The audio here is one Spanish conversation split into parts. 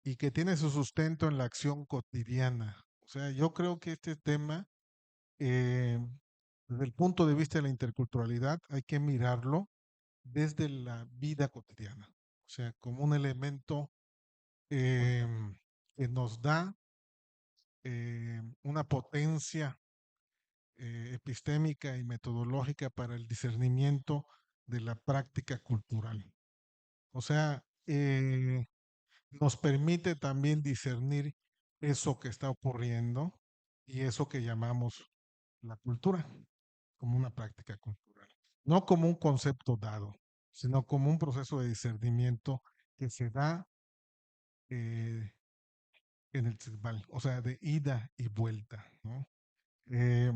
y que tiene su sustento en la acción cotidiana. O sea, yo creo que este tema, eh, desde el punto de vista de la interculturalidad, hay que mirarlo desde la vida cotidiana. O sea, como un elemento eh, que nos da una potencia epistémica y metodológica para el discernimiento de la práctica cultural. O sea, nos permite también discernir eso que está ocurriendo y eso que llamamos la cultura, como una práctica cultural. No como un concepto dado, sino como un proceso de discernimiento que se da eh, en el Tzigmal, o sea, de ida y vuelta, ¿no? Eh,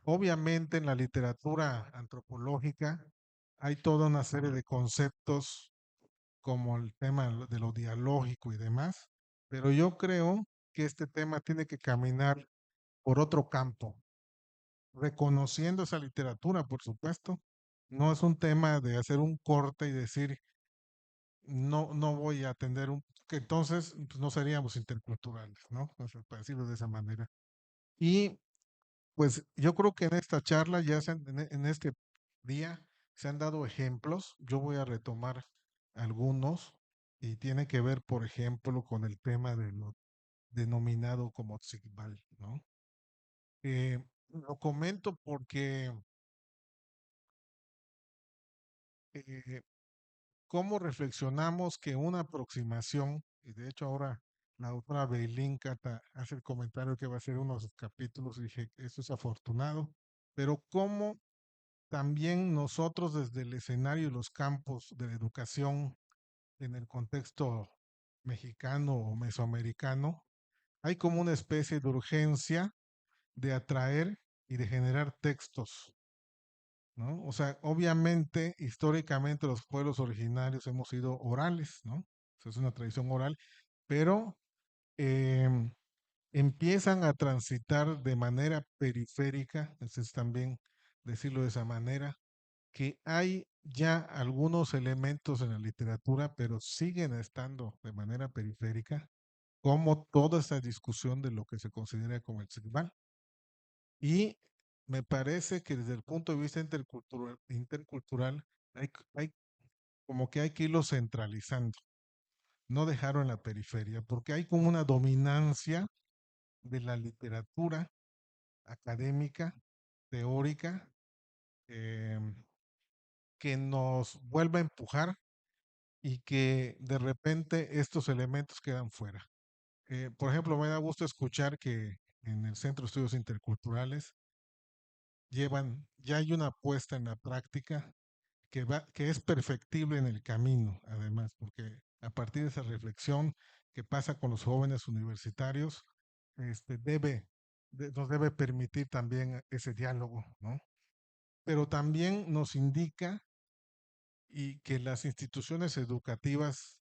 Obviamente en la literatura antropológica hay toda una serie de conceptos como el tema de lo dialógico y demás, pero yo creo que este tema tiene que caminar por otro campo, reconociendo esa literatura, por supuesto. No es un tema de hacer un corte y decir, no voy a atender un, que entonces pues, no seríamos interculturales, ¿no? O sea, para decirlo de esa manera. Y pues yo creo que en esta charla, en este día, se han dado ejemplos. Yo voy a retomar algunos y tiene que ver, por ejemplo, con el tema de lo denominado como Tzigmal, ¿no? Lo comento porque eh, cómo reflexionamos que una aproximación, y de hecho ahora la autora Beilín Cata hace el comentario que va a ser uno de sus capítulos, y dije, esto es afortunado, pero cómo también nosotros desde el escenario y los campos de la educación en el contexto mexicano o mesoamericano, hay como una especie de urgencia de atraer y de generar textos, ¿no? O sea, obviamente, históricamente los pueblos originarios hemos sido orales, ¿no? O sea, es una tradición oral, pero eh, empiezan a transitar de manera periférica, es también decirlo de esa manera, que hay ya algunos elementos en la literatura, pero siguen estando de manera periférica, como toda esa discusión de lo que se considera como el Sigmal. Y me parece que desde el punto de vista intercultural hay como que hay que irlo centralizando, no dejarlo en la periferia, porque hay como una dominancia de la literatura académica, teórica, eh, que nos vuelve a empujar y que de repente estos elementos quedan fuera. Por ejemplo, me da gusto escuchar que en el Centro de Estudios Interculturales ya hay una puesta en la práctica que es perfectible en el camino, además, porque a partir de esa reflexión que pasa con los jóvenes universitarios, nos debe permitir también ese diálogo, ¿no? Pero también nos indica y que las instituciones educativas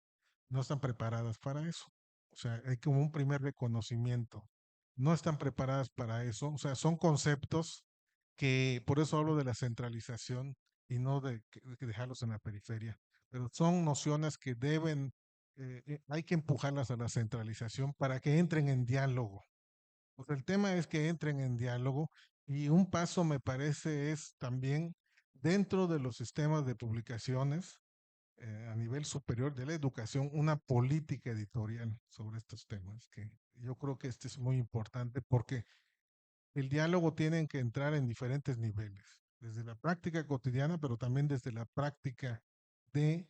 no están preparadas para eso. O sea, hay como un primer reconocimiento. No están preparadas para eso. O sea, son conceptos que, por eso hablo de la centralización y no de dejarlos en la periferia. Pero son nociones que hay que empujarlas a la centralización para que entren en diálogo. O sea, el tema es que entren en diálogo y un paso me parece es también dentro de los sistemas de publicaciones a nivel superior de la educación una política editorial sobre estos temas, que yo creo que este es muy importante porque el diálogo tiene que entrar en diferentes niveles, desde la práctica cotidiana, pero también desde la práctica de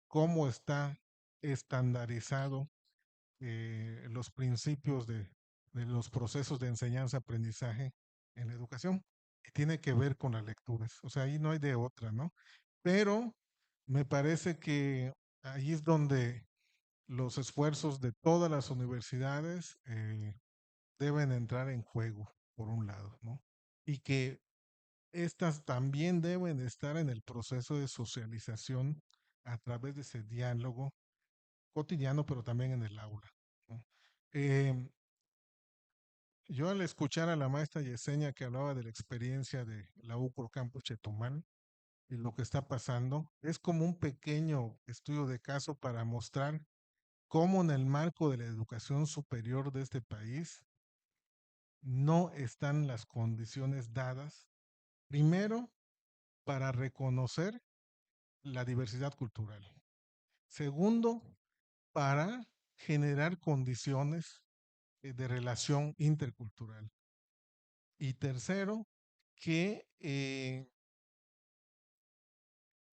cómo está estandarizado los principios de los procesos de enseñanza-aprendizaje en la educación, que tiene que ver con las lecturas. O sea, ahí no hay de otra, ¿no? Pero me parece que ahí es donde los esfuerzos de todas las universidades deben entrar en juego, por un lado, ¿no? Y que estas también deben estar en el proceso de socialización a través de ese diálogo cotidiano, pero también en el aula, ¿no? Eh, yo al escuchar a la maestra Yesenia que hablaba de la experiencia de la UCRO Campus Chetumal y lo que está pasando, es como un pequeño estudio de caso para mostrar cómo en el marco de la educación superior de este país no están las condiciones dadas, primero, para reconocer la diversidad cultural. Segundo, para generar condiciones de relación intercultural. Y tercero, que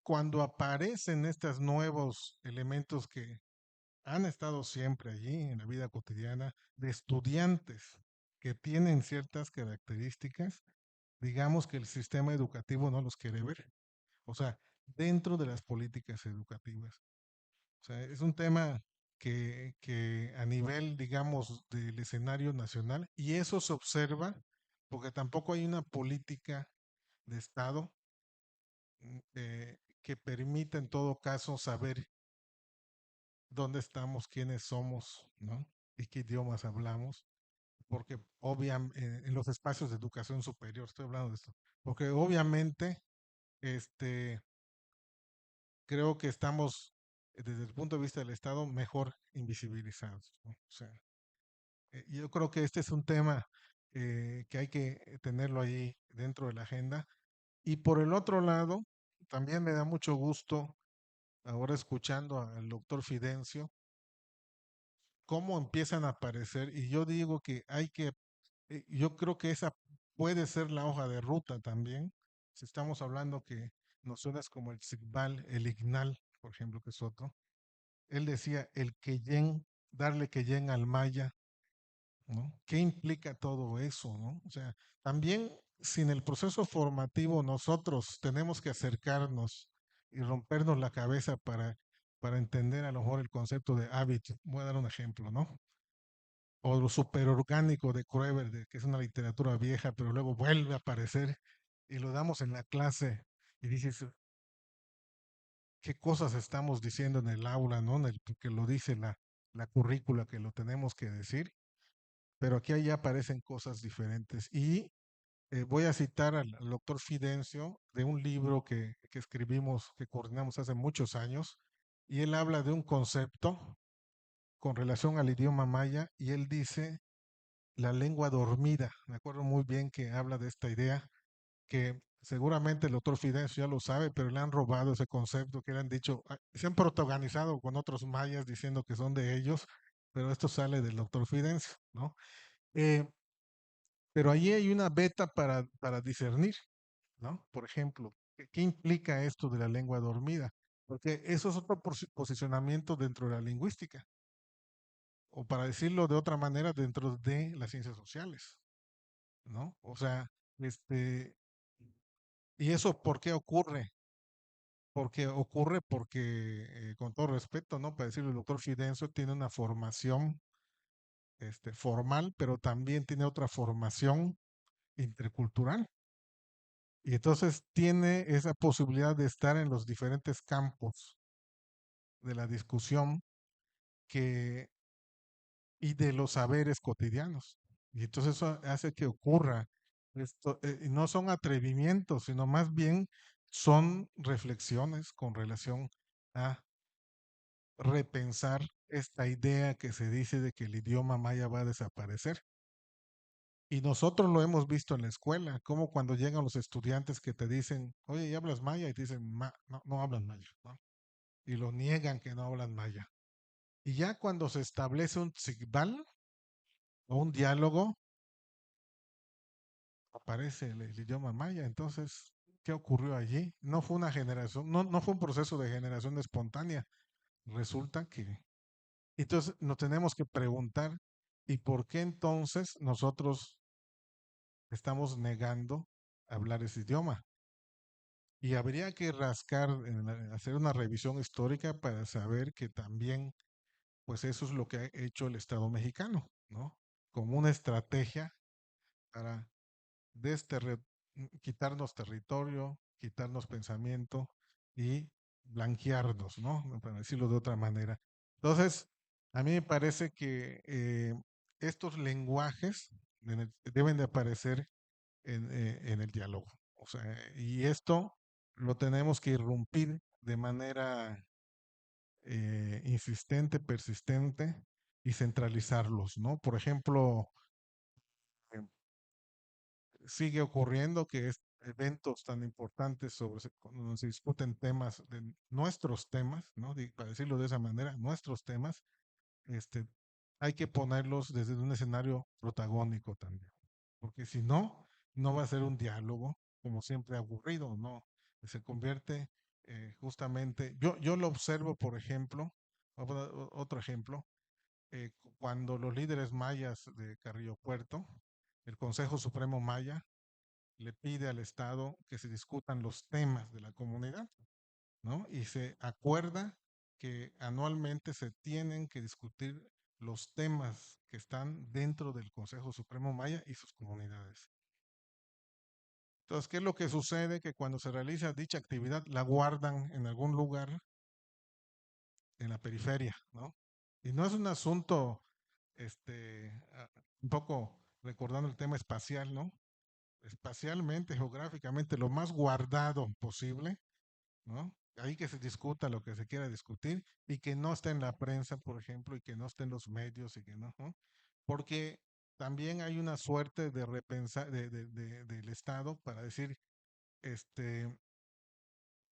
cuando aparecen estos nuevos elementos que han estado siempre allí en la vida cotidiana, de estudiantes que tienen ciertas características, digamos que el sistema educativo no los quiere ver. O sea, dentro de las políticas educativas. O sea, es un tema que a nivel, digamos, del escenario nacional, y eso se observa porque tampoco hay una política de Estado que permita en todo caso saber dónde estamos, quiénes somos, ¿no? Y qué idiomas hablamos, porque obviamente en los espacios de educación superior, estoy hablando de esto, porque obviamente este, creo que estamos, desde el punto de vista del Estado, mejor invisibilizados, ¿no? O sea, yo creo que este es un tema que hay que tenerlo ahí dentro de la agenda. Y por el otro lado, también me da mucho gusto, ahora escuchando al doctor Fidencio, cómo empiezan a aparecer, y yo digo que hay que, yo creo que esa puede ser la hoja de ruta también, si estamos hablando que nociones como el SIGBAL, el IGNAL, por ejemplo, que es otro, él decía el queyen, darle queyen al maya, ¿no? ¿Qué implica todo eso, no? O sea, también sin el proceso formativo nosotros tenemos que acercarnos y rompernos la cabeza para entender a lo mejor el concepto de hábito. Voy a dar un ejemplo, ¿no? O lo superorgánico de Kroeber, que es una literatura vieja, pero luego vuelve a aparecer y lo damos en la clase y dices, ¿qué cosas estamos diciendo en el aula, ¿no? Que lo dice la currícula, que lo tenemos que decir, pero aquí ya aparecen cosas diferentes. Y voy a citar al doctor Fidencio de un libro que escribimos, que coordinamos hace muchos años, y él habla de un concepto con relación al idioma maya, y él dice la lengua dormida. Me acuerdo muy bien que habla de esta idea, que seguramente el doctor Fidencio ya lo sabe, pero le han robado ese concepto, que le han dicho, se han protagonizado con otros mayas diciendo que son de ellos, pero esto sale del doctor Fidencio, ¿no? Eh, pero allí hay una beta para discernir, ¿no? Por ejemplo, ¿qué implica esto de la lengua dormida? Porque eso es otro posicionamiento dentro de la lingüística, o para decirlo de otra manera, dentro de las ciencias sociales, ¿no? O sea, ¿y eso por qué ocurre? Porque ocurre porque, con todo respeto, ¿no? Para decirlo, el doctor Fidencio tiene una formación formal, pero también tiene otra formación intercultural. Y entonces tiene esa posibilidad de estar en los diferentes campos de la discusión que, y de los saberes cotidianos. Y entonces eso hace que ocurra esto, y no son atrevimientos, sino más bien son reflexiones con relación a repensar esta idea que se dice de que el idioma maya va a desaparecer. Y nosotros lo hemos visto en la escuela, como cuando llegan los estudiantes que te dicen, oye, ¿y hablas maya? Y te dicen, no, no hablan maya, ¿no? Y lo niegan que no hablan maya. Y ya cuando se establece un tzigbal o un diálogo, aparece el idioma maya. Entonces, ¿qué ocurrió allí? No fue una generación, no fue un proceso de generación espontánea. Resulta que... Entonces nos tenemos que preguntar, ¿y por qué entonces nosotros estamos negando hablar ese idioma? Y habría que rascar, hacer una revisión histórica para saber que también, pues eso es lo que ha hecho el Estado mexicano, ¿no? Como una estrategia para desterre- quitarnos territorio, quitarnos pensamiento y blanquearnos, ¿no? Para decirlo de otra manera. Entonces, a mí me parece que estos lenguajes deben de aparecer en el diálogo. O sea, y esto lo tenemos que irrumpir de manera insistente, persistente y centralizarlos, ¿no? Por ejemplo, eh, sigue ocurriendo que eventos tan importantes cuando se discuten temas de nuestros temas, ¿no? Para decirlo de esa manera, nuestros temas, este, hay que ponerlos desde un escenario protagónico también, porque si no, no va a ser un diálogo, como siempre aburrido, ¿no? Se convierte justamente, yo lo observo, por ejemplo, otro ejemplo, cuando los líderes mayas de Carrillo Puerto, el Consejo Supremo Maya, le pide al Estado que se discutan los temas de la comunidad, ¿no? Y se acuerda que anualmente se tienen que discutir los temas que están dentro del Consejo Supremo Maya y sus comunidades. Entonces, ¿qué es lo que sucede? Que cuando se realiza dicha actividad, la guardan en algún lugar en la periferia, ¿no? Y no es un asunto, un poco recordando el tema espacial, ¿no? Espacialmente, geográficamente, lo más guardado posible, ¿no? Ahí que se discuta lo que se quiera discutir y que no esté en la prensa, por ejemplo, y que no esté en los medios y que no, ¿no? Porque también hay una suerte de repensar del Estado para decir, este,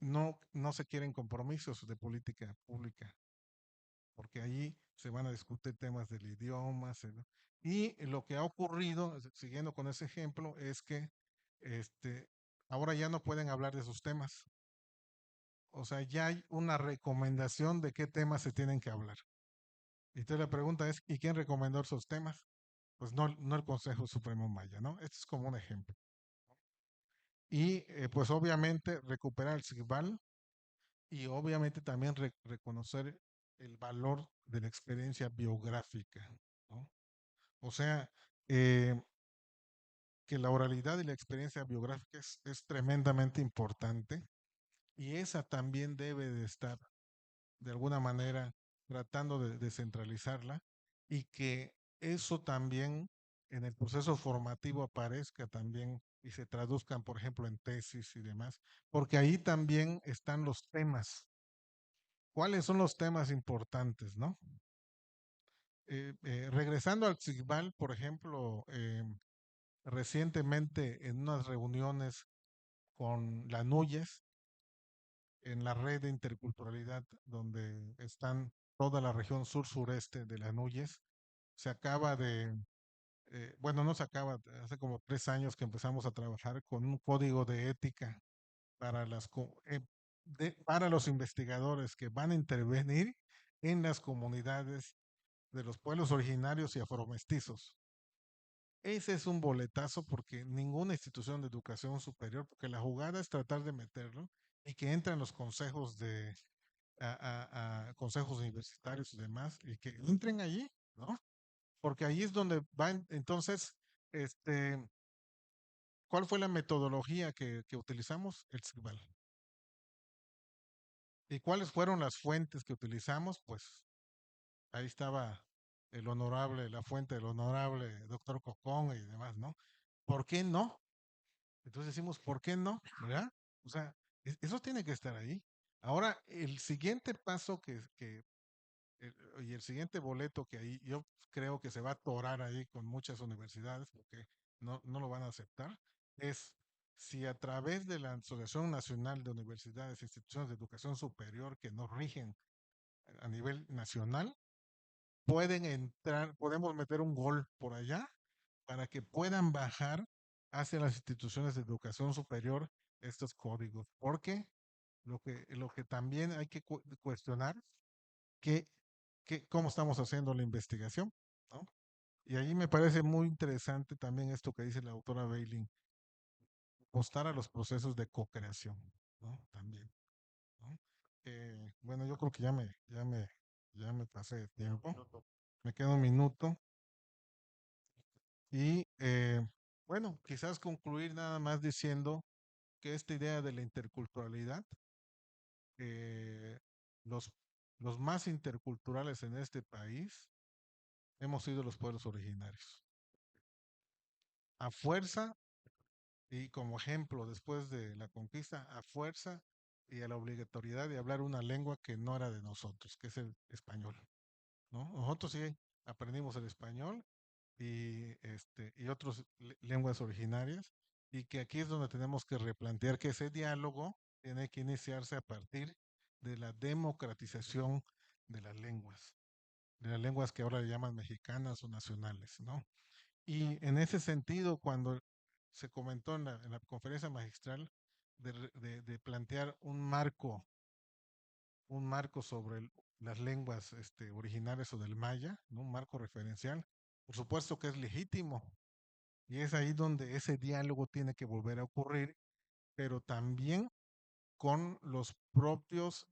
no se quieren compromisos de política pública, porque allí se van a discutir temas del idioma. Y lo que ha ocurrido, siguiendo con ese ejemplo, es que este, ahora ya no pueden hablar de esos temas. O sea, ya hay una recomendación de qué temas se tienen que hablar. Y entonces la pregunta es, ¿y quién recomendó esos temas? Pues no el Consejo Supremo Maya, ¿no? Este es como un ejemplo. Y pues obviamente recuperar el SIGBAL y obviamente también reconocer el valor de la experiencia biográfica, ¿no? O sea, eh, que la oralidad y la experiencia biográfica es tremendamente importante y esa también debe de estar de alguna manera tratando de descentralizarla y que eso también en el proceso formativo aparezca también y se traduzcan, por ejemplo, en tesis y demás, porque ahí también están los temas. ¿Cuáles son los temas importantes, no? Regresando al SIGBAL, por ejemplo, recientemente en unas reuniones con la NUYES, en la red de interculturalidad donde están toda la región sur-sureste de la NUYES, se acaba bueno, no se acaba, hace como 3 años que empezamos a trabajar con un código de ética para para los investigadores que van a intervenir en las comunidades de los pueblos originarios y afromestizos. Ese es un boletazo porque ninguna institución de educación superior, porque la jugada es tratar de meterlo y que entren los consejos a consejos universitarios y demás, y que entren allí, ¿no? Porque ahí es donde van, entonces, este, ¿cuál fue la metodología que utilizamos? El SIGBAL. ¿Y cuáles fueron las fuentes que utilizamos? Pues ahí estaba la fuente del honorable doctor Cocón y demás, ¿no? ¿Por qué no? Entonces decimos, ¿por qué no? ¿Verdad? O sea, eso tiene que estar ahí. Ahora, el siguiente paso y el siguiente boleto que ahí yo creo que se va a atorar ahí con muchas universidades porque no lo van a aceptar, es si a través de la Asociación Nacional de Universidades e Instituciones de Educación Superior que nos rigen a nivel nacional, podemos meter un gol por allá para que puedan bajar hacia las instituciones de educación superior estos códigos. Porque lo que también hay que cuestionar que, cómo estamos haciendo la investigación, ¿no? Y ahí me parece muy interesante también esto que dice la autora Bailing, apostar a los procesos de co-creación, ¿no? También, ¿no? Bueno, yo creo que ya me pasé de tiempo. Me queda un minuto. Y bueno, quizás concluir nada más diciendo que esta idea de la interculturalidad, eh, los, los más interculturales en este país hemos sido los pueblos originarios. A fuerza, y como ejemplo después de la conquista, a fuerza y a la obligatoriedad de hablar una lengua que no era de nosotros, que es el español, ¿no? Nosotros sí aprendimos el español y otras lenguas originarias, y que aquí es donde tenemos que replantear que ese diálogo tiene que iniciarse a partir de la democratización de las lenguas que ahora le llaman mexicanas o nacionales, ¿no? Y en ese sentido, cuando se comentó en la conferencia magistral de plantear un marco sobre las lenguas originales o del maya, ¿no? Un marco referencial, por supuesto que es legítimo. Y es ahí donde ese diálogo tiene que volver a ocurrir, pero también con los propios,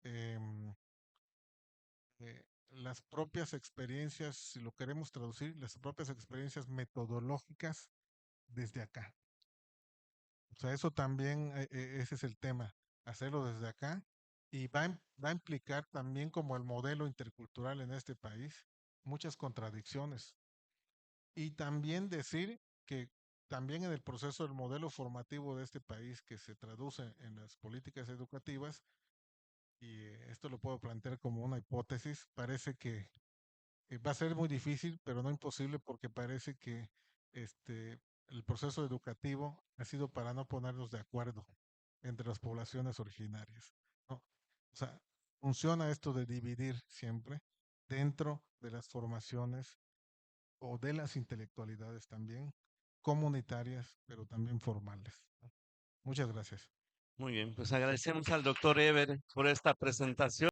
las propias experiencias, si lo queremos traducir, las propias experiencias metodológicas desde acá. O sea, eso también, ese es el tema, hacerlo desde acá. Y va a implicar también como el modelo intercultural en este país, muchas contradicciones. Y también decir que también en el proceso del modelo formativo de este país que se traduce en las políticas educativas, y esto lo puedo plantear como una hipótesis, parece que va a ser muy difícil, pero no imposible, porque parece que este, el proceso educativo ha sido para no ponernos de acuerdo entre las poblaciones originarias, ¿no? O sea, funciona esto de dividir siempre dentro de las formaciones o de las intelectualidades también, comunitarias, pero también formales, ¿no? Muchas gracias. Muy bien, pues agradecemos al doctor Ever por esta presentación.